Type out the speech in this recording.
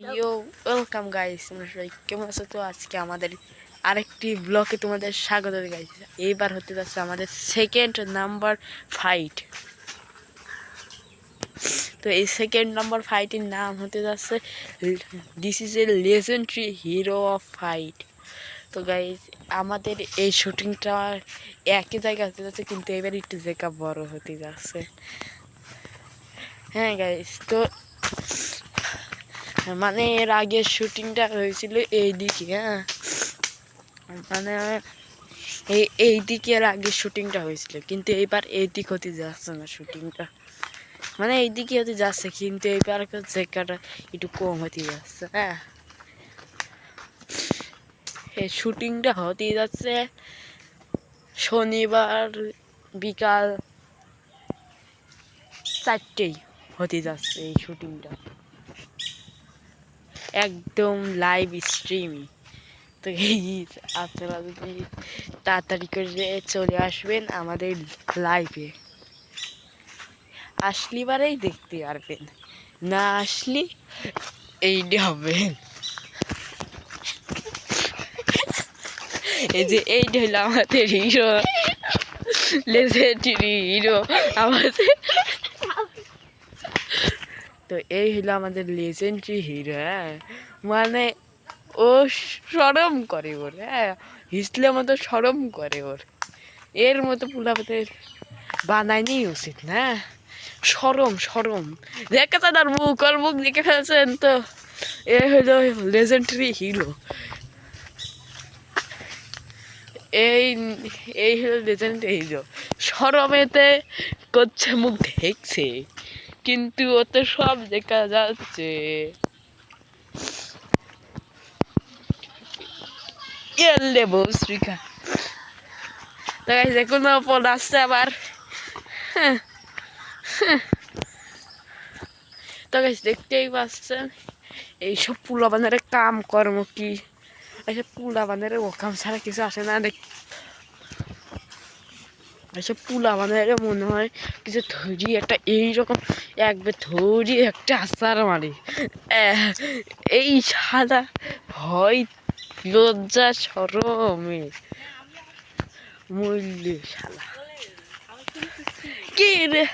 ইয়ো welcome guys, তোমরা সবাই কেমন আছো? তো আজকে আমাদের আরেকটি ব্লগে তোমাদের স্বাগত গাইস। এইবার হতে যাচ্ছে আমাদের সেকেন্ড নাম্বার ফাইট। তো এই সেকেন্ড নাম্বার ফাইটের নাম হতে যাচ্ছে this is a legendary hero of fight. তো গাইস আমাদের এই শুটিংটা একই জায়গায় হতে যাচ্ছে, কিন্তু এবার একটু জায়গা বড় হতে যাচ্ছে। হ্যাঁ গাইস, তো মানে এর আগে শুটিংটা হয়েছিল এইদিকে, হ্যাঁ মানে এই দিকে এর আগে শুটিংটা হয়েছিল, কিন্তু এইবার এই দিক হতে যাচ্ছে না শুটিংটা, মানে এই দিকে হতে যাচ্ছে কিন্তু এইবার জায়গাটা একটু কম হতে যাচ্ছে। হ্যাঁ, এই শুটিংটা হতে যাচ্ছে শনিবার বিকাল 4টেই হতে যাচ্ছে এই শুটিংটা, একদম লাইভ স্ট্রিমই। তো আপনারা যদি তাড়াতাড়ি করে চলে আসবেন আমাদের লাইভে, আসলি বারেই দেখতে পারবেন, না আসলি এইটা হবে। এই যে এইটা হলো আমাদের হিরো, লেজেন্ডারি হিরো আমাদের। তো এই হলো আমাদের লেজেন্ডারি হিরো। হ্যাঁ, মানে ও শরম করে ওর, হ্যাঁ হিসলে মতো শরম করে ওর, এর মতো পুলাপাতের বানায়নি উচিত না। শরম শরম দেখে তার মুখ, ওর মুখ দেখে ফেলছেন তো। এ হলো লেজেন্ডারি হিরো, এই এই হলো লেজেন্ডারি হিরো। শরমেতে করছে, মুখ দেখছে কিন্তু ওতে সব দেখা যাচ্ছে। এলে বস্ত্রিকা তো গাইস দেখুন ফোন আসছে আবার। তো গাইস দেখতেই পাচ্ছেন এইসব পুলা বানারে কাম কর্ম কি, এইসব পুলা বানারে ও কাম ছাড়া কিছু আসে না। এইসব পুলা বানারে মনে হয় কিছু ধরি একটা এইরকম একবার ধরি একটা আচার মারি। এই সাদা ভয় লজ্জা সরমে মূল্য শালা কি রে।